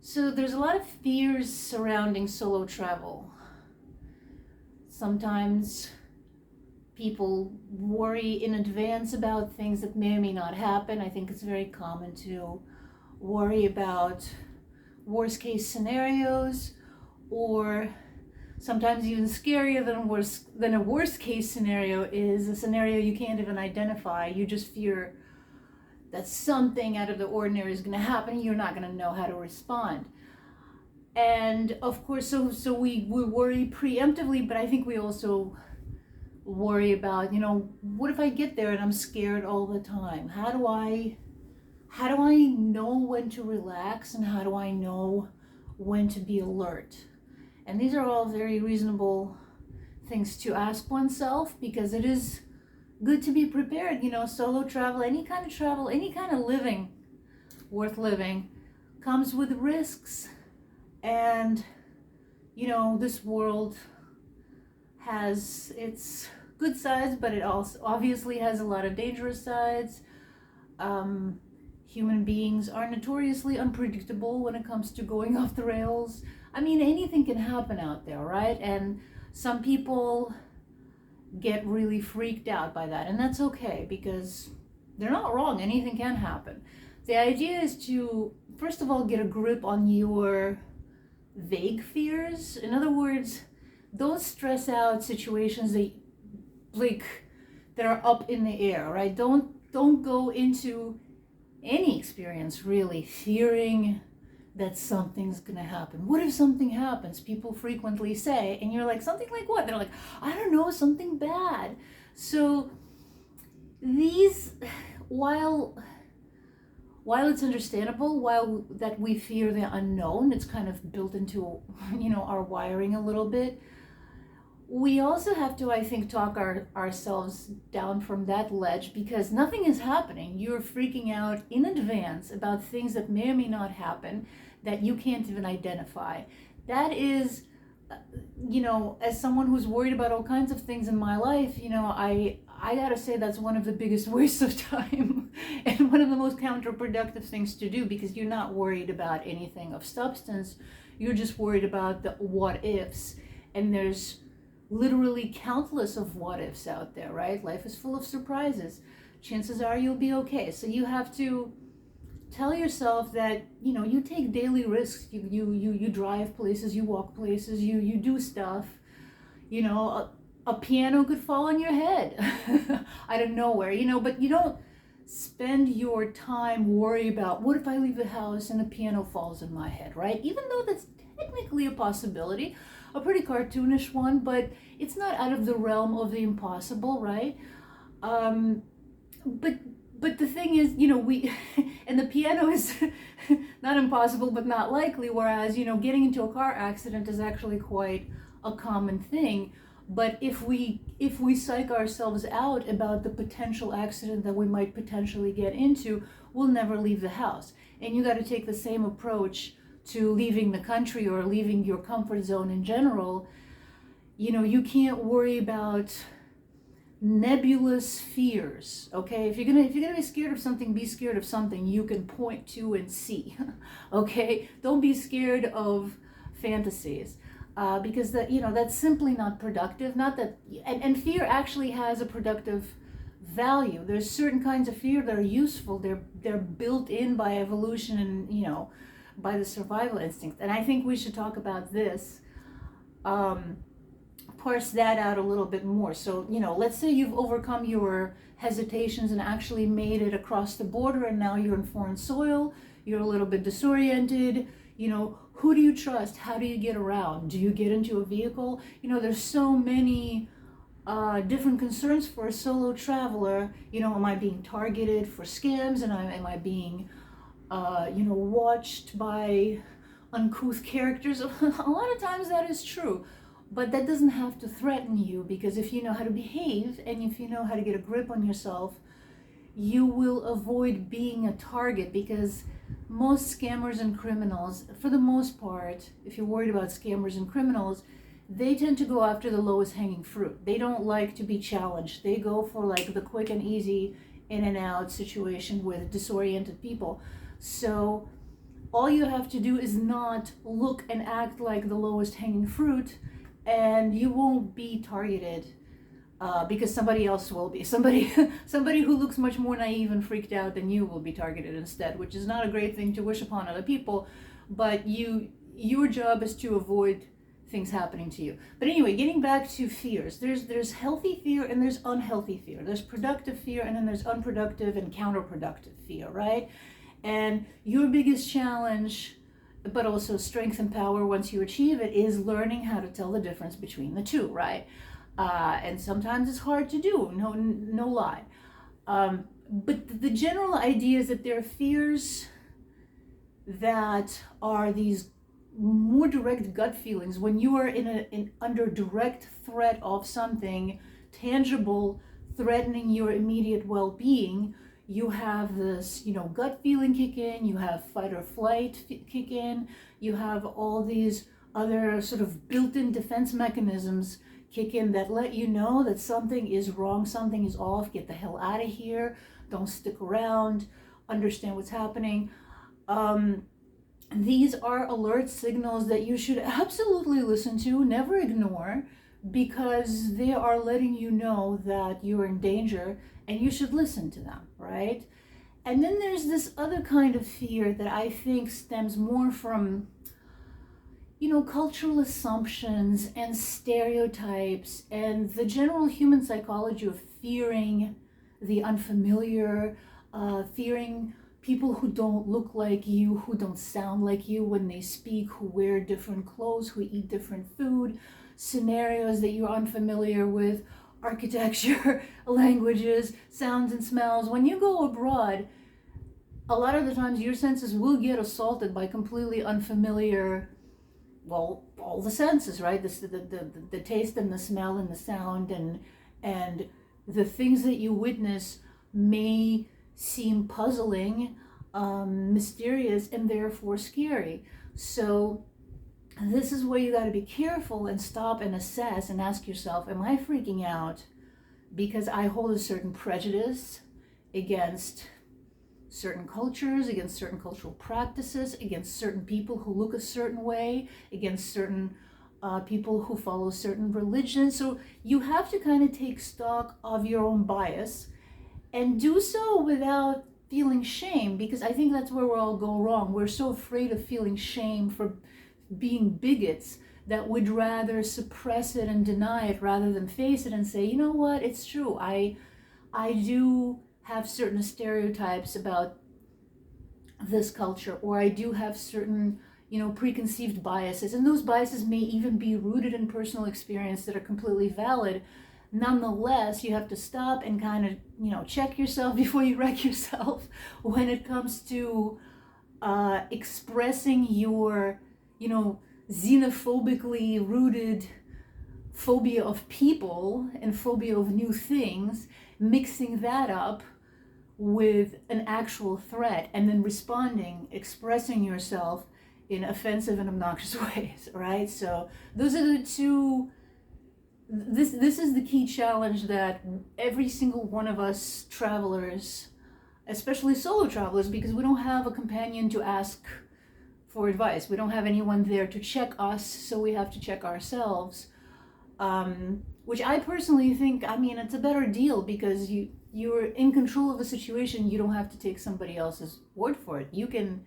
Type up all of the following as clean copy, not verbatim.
So there's a lot of fears surrounding solo travel. Sometimes people worry in advance about things that may or may not happen. I think it's very common to worry about worst case scenarios, or sometimes even scarier than a worst case scenario is a scenario you can't even identify. You just fear that something out of the ordinary is going to happen. You're not going to know how to respond. And of course, so we worry preemptively, but I think we also worry about, what if I get there and I'm scared all the time? How do I know when to relax, and how do I know when to be alert? And these are all very reasonable things to ask oneself, because it is good to be prepared. Solo travel, any kind of living worth living comes with risks. And this world has its good sides, but it also obviously has a lot of dangerous sides. Human beings are notoriously unpredictable when it comes to going off the rails. I mean, anything can happen out there, right? And some people get really freaked out by that, and that's okay, because they're not wrong. Anything can happen. The idea is to, first of all, get a grip on your vague fears. In other words, don't stress out situations that are up in the air, right? Don't go into any experience really fearing that something's gonna happen. What if something happens? People frequently say, and you're like, something like what? They're like, I don't know, something bad. So these, while it's understandable, while that we fear the unknown, it's kind of built into our wiring a little bit. We also have to, I think, talk ourselves down from that ledge, because nothing is happening. You're freaking out in advance about things that may or may not happen, that you can't even identify. That is, as someone who's worried about all kinds of things in my life, I gotta say that's one of the biggest wastes of time and one of the most counterproductive things to do, because you're not worried about anything of substance. You're just worried about the what ifs, and there's literally countless of what ifs out there, right? Life is full of surprises. Chances are you'll be okay. So you have to tell yourself that, you take daily risks. You drive places, you walk places, you do stuff. A piano could fall on your head out of nowhere, but you don't spend your time worry about, what if I leave the house and a piano falls in my head, right? Even though that's technically a possibility, a pretty cartoonish one, but it's not out of the realm of the impossible, right? But the thing is, we and the piano is not impossible but not likely, whereas getting into a car accident is actually quite a common thing. But if we psych ourselves out about the potential accident that we might potentially get into, we'll never leave the house. And you got to take the same approach to leaving the country or leaving your comfort zone in general. You can't worry about nebulous fears, okay? If you're gonna be scared of something, be scared of something you can point to and see. Okay? Don't be scared of fantasies, because that's simply not productive. Not that, and fear actually has a productive value. There's certain kinds of fear that are useful. They're built in by evolution and by the survival instinct. And I think we should talk about this, parse that out a little bit more. So, let's say you've overcome your hesitations and actually made it across the border, and now you're in foreign soil, you're a little bit disoriented, who do you trust? How do you get around? Do you get into a vehicle? There's so many different concerns for a solo traveler. Am I being targeted for scams? And am I being watched by uncouth characters? A lot of times that is true, but that doesn't have to threaten you, because if you know how to behave and if you know how to get a grip on yourself, you will avoid being a target. Because most scammers and criminals, for the most part, if you're worried about scammers and criminals, they tend to go after the lowest hanging fruit. They don't like to be challenged. They go for like the quick and easy in and out situation with disoriented people. So all you have to do is not look and act like the lowest hanging fruit, and you won't be targeted, because somebody else will be. Somebody who looks much more naive and freaked out than you will be targeted instead, which is not a great thing to wish upon other people, but your job is to avoid things happening to you. But anyway, getting back to fears, there's healthy fear and there's unhealthy fear. There's productive fear and then there's unproductive and counterproductive fear, right? And your biggest challenge, but also strength and power once you achieve it, is learning how to tell the difference between the two, right? And sometimes it's hard to do, no lie. But the general idea is that there are fears that are these more direct gut feelings when you are under direct threat of something tangible threatening your immediate well-being. You have this, gut feeling kick in, you have fight or flight kick in, you have all these other sort of built-in defense mechanisms kick in that let you know that something is wrong, something is off, get the hell out of here, don't stick around, understand what's happening. These are alert signals that you should absolutely listen to, never ignore, because they are letting you know that you're in danger and you should listen to them, right? And then there's this other kind of fear that I think stems more from, cultural assumptions and stereotypes and the general human psychology of fearing the unfamiliar, fearing people who don't look like you, who don't sound like you when they speak, who wear different clothes, who eat different food, scenarios that you're unfamiliar with, architecture, languages, sounds and smells. When you go abroad, a lot of the times your senses will get assaulted by completely unfamiliar, all the senses, right? The taste and the smell and the sound and the things that you witness may seem puzzling, mysterious, and therefore scary. So this is where you got to be careful and stop and assess and ask yourself, am I freaking out because I hold a certain prejudice against certain cultures, against certain cultural practices, against certain people who look a certain way, against certain people who follow certain religions? So you have to kind of take stock of your own bias and do so without feeling shame, because I think that's where we all go wrong. We're so afraid of feeling shame for being bigots that we'd rather suppress it and deny it rather than face it and say, you know what, it's true. I do have certain stereotypes about this culture, or I do have certain, preconceived biases, and those biases may even be rooted in personal experience that are completely valid. Nonetheless, you have to stop and kind of, check yourself before you wreck yourself when it comes to expressing your, xenophobically rooted phobia of people and phobia of new things, mixing that up with an actual threat and then responding, expressing yourself in offensive and obnoxious ways, right? So those are the two. This is the key challenge that every single one of us travelers, especially solo travelers, because we don't have a companion to ask for advice. We don't have anyone there to check us, so we have to check ourselves. Which I personally think, it's a better deal because you're in control of the situation. You don't have to take somebody else's word for it. You can,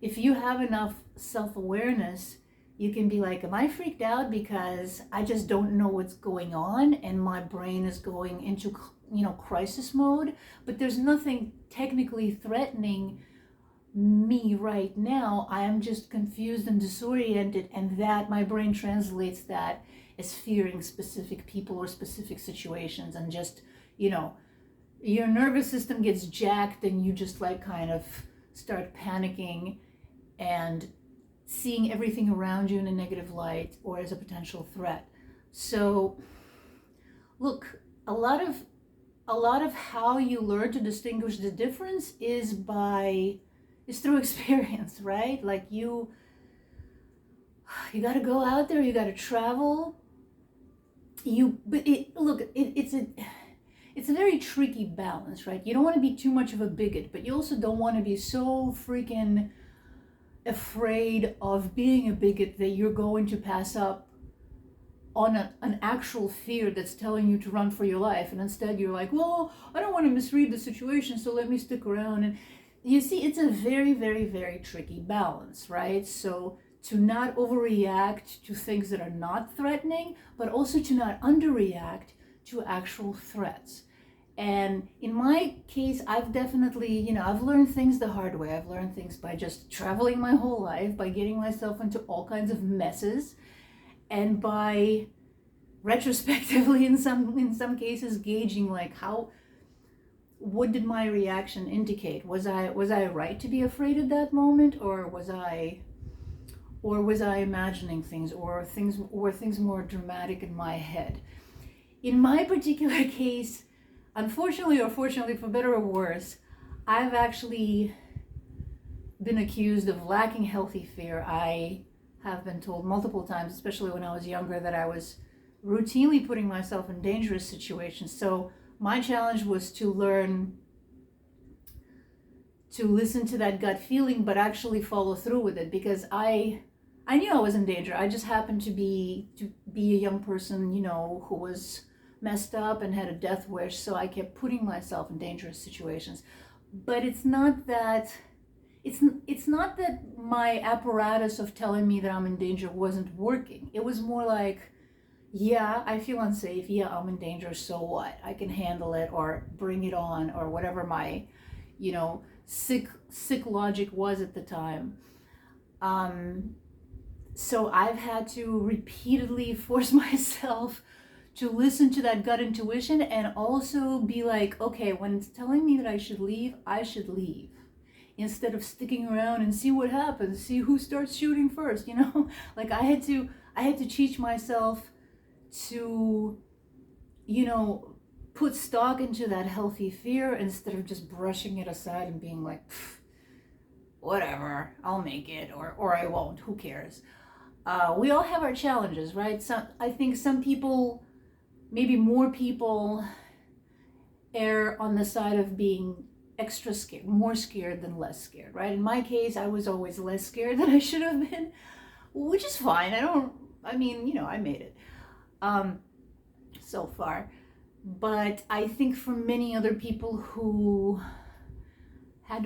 if you have enough self-awareness, you can be like, am I freaked out because I just don't know what's going on and my brain is going into, crisis mode, but there's nothing technically threatening me right now. I am just confused and disoriented, and that my brain translates that as fearing specific people or specific situations, and just, your nervous system gets jacked and you just kind of start panicking and seeing everything around you in a negative light or as a potential threat. So look, a lot of how you learn to distinguish the difference is through experience, right? Like you got to go out there, you got to travel. It's a very tricky balance, right? You don't want to be too much of a bigot, but you also don't want to be so freaking afraid of being a bigot that you're going to pass up on an actual fear that's telling you to run for your life, and instead you're like, well, I don't want to misread the situation, so let me stick around. And you see, it's a very, very, very tricky balance, right? So to not overreact to things that are not threatening, but also to not underreact to actual threats. And in my case, I've definitely, I've learned things the hard way. I've learned things by just traveling my whole life, by getting myself into all kinds of messes, and by retrospectively in some cases gauging like what did my reaction indicate? Was I right to be afraid at that moment, or was I imagining things, or things more dramatic in my head? In my particular case, unfortunately or fortunately, for better or worse, I've actually been accused of lacking healthy fear. I have been told multiple times, especially when I was younger, that I was routinely putting myself in dangerous situations. So my challenge was to learn to listen to that gut feeling, but actually follow through with it, because I knew I was in danger. I just happened to be a young person, who was messed up and had a death wish, so I kept putting myself in dangerous situations. But it's not that my apparatus of telling me that I'm in danger wasn't working. It was more like, yeah, I feel unsafe. Yeah, I'm in danger. So what? I can handle it, or bring it on, or whatever my, sick logic was at the time. So I've had to repeatedly force myself to listen to that gut intuition, and also be like, okay, when it's telling me that I should leave, instead of sticking around and see what happens, see who starts shooting first. Like I had to teach myself to, put stock into that healthy fear, instead of just brushing it aside and being like, whatever, I'll make it, or I won't, who cares? We all have our challenges, right? I think some people, maybe more people, err on the side of being extra scared, more scared than less scared, right? In my case, I was always less scared than I should have been, which is fine. I made it so far. But I think for many other people who had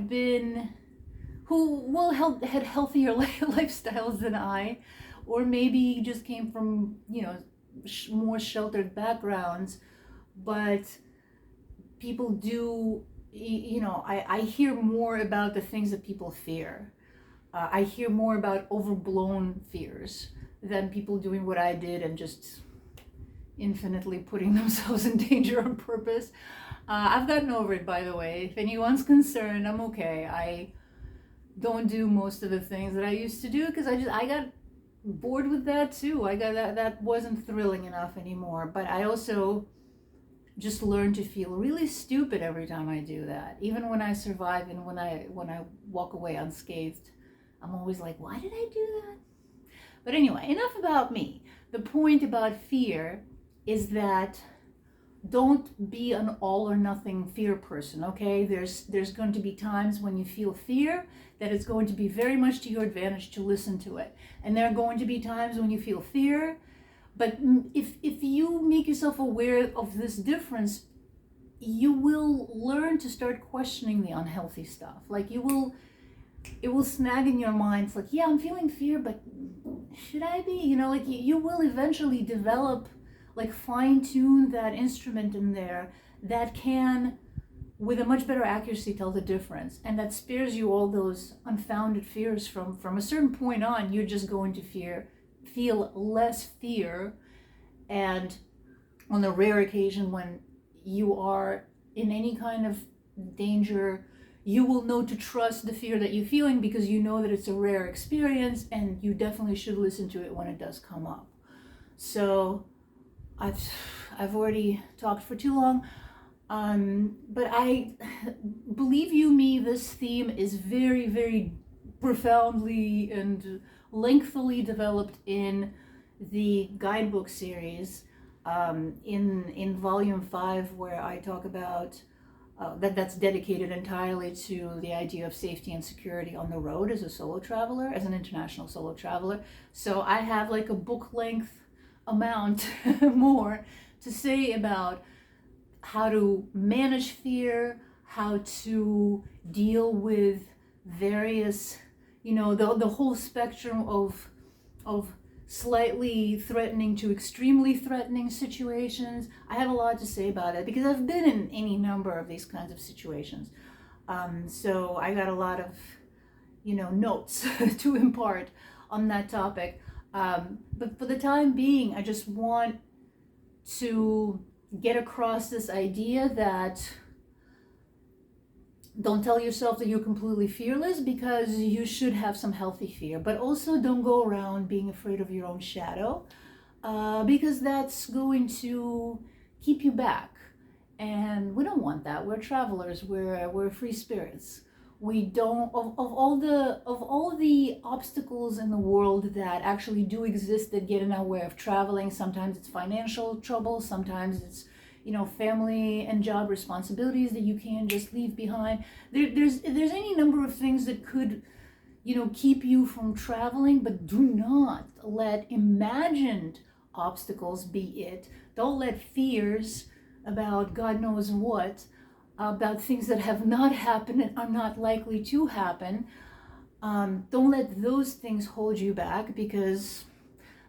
healthier lifestyles than I, or maybe just came from, more sheltered backgrounds, but people do, I hear more about the things that people fear. I hear more about overblown fears than people doing what I did and just infinitely putting themselves in danger on purpose. I've gotten over it, by the way. If anyone's concerned, I'm okay. I don't do most of the things that I used to do, because I got bored with that too. That wasn't thrilling enough anymore. But I also just learned to feel really stupid every time I do that. Even when I survive and when I walk away unscathed, I'm always like, why did I do that? But anyway, enough about me. The point about fear is that don't be an all or nothing fear person, okay? There's going to be times when you feel fear that it's going to be very much to your advantage to listen to it. And there are going to be times when you feel fear, but if you make yourself aware of this difference, you will learn to start questioning the unhealthy stuff. Like it will snag in your mind. It's like, yeah, I'm feeling fear, but should I be? You will eventually develop, like fine-tune that instrument in there that can, with a much better accuracy, tell the difference. And that spares you all those unfounded fears. From a certain point on, you're just going to feel less fear. And on the rare occasion when you are in any kind of danger, you will know to trust the fear that you're feeling, because you know that it's a rare experience, and you definitely should listen to it when it does come up. So I've already talked for too long, but I believe you me, this theme is very, very profoundly and lengthily developed in the guidebook series, in volume 5, where I talk about that's dedicated entirely to the idea of safety and security on the road as a solo traveler, as an international solo traveler. So I have like a book length amount more to say about how to manage fear, how to deal with various, the whole spectrum of slightly threatening to extremely threatening situations. I have a lot to say about it because I've been in any number of these kinds of situations. So I got a lot of, notes to impart on that topic. But for the time being, I just want to get across this idea that don't tell yourself that you're completely fearless, because you should have some healthy fear, but also don't go around being afraid of your own shadow, because that's going to keep you back. And we don't want that. We're travelers, we're free spirits. We don't, of all the obstacles in the world that actually do exist that get in our way of traveling, sometimes it's financial trouble, sometimes it's family and job responsibilities that you can't just leave behind. There's any number of things that could, keep you from traveling, but do not let imagined obstacles be it. Don't let fears about God knows what, about things that have not happened and are not likely to happen. Don't let those things hold you back, because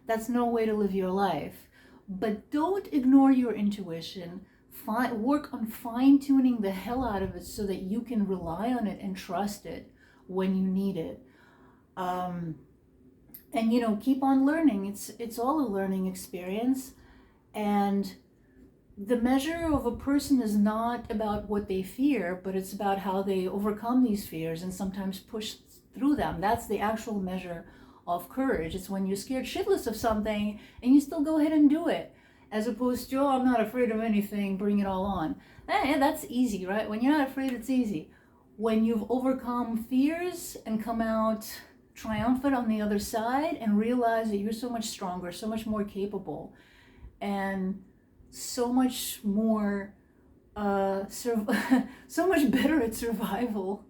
that's no way to live your life. But don't ignore your intuition. Work on fine-tuning the hell out of it so that you can rely on it and trust it when you need it. And keep on learning. It's all a learning experience. And the measure of a person is not about what they fear, but it's about how they overcome these fears and sometimes push through them. That's the actual measure of courage. It's when you're scared shitless of something and you still go ahead and do it, as opposed to, oh, I'm not afraid of anything, bring it all on. That's easy, right? When you're not afraid, it's easy. When you've overcome fears and come out triumphant on the other side and realize that you're so much stronger, so much more capable, and so much more so much better at survival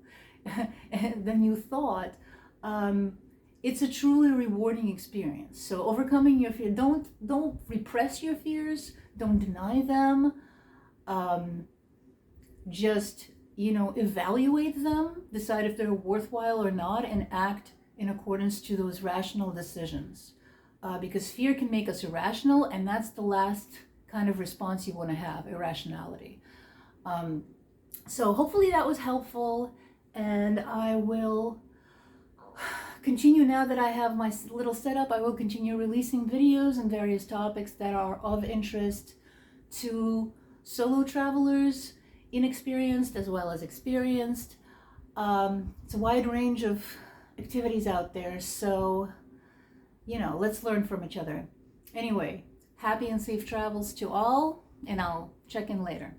than you thought, it's a truly rewarding experience. So overcoming your fear, don't repress your fears, don't deny them, just evaluate them, decide if they're worthwhile or not, and act in accordance to those rational decisions, because fear can make us irrational, and that's the last kind of response you want to have, irrationality. So hopefully that was helpful, and I will continue, now that I have my little setup, I will continue releasing videos and various topics that are of interest to solo travelers, inexperienced as well as experienced. It's a wide range of activities out there, so let's learn from each other. Anyway, happy and safe travels to all, and I'll check in later.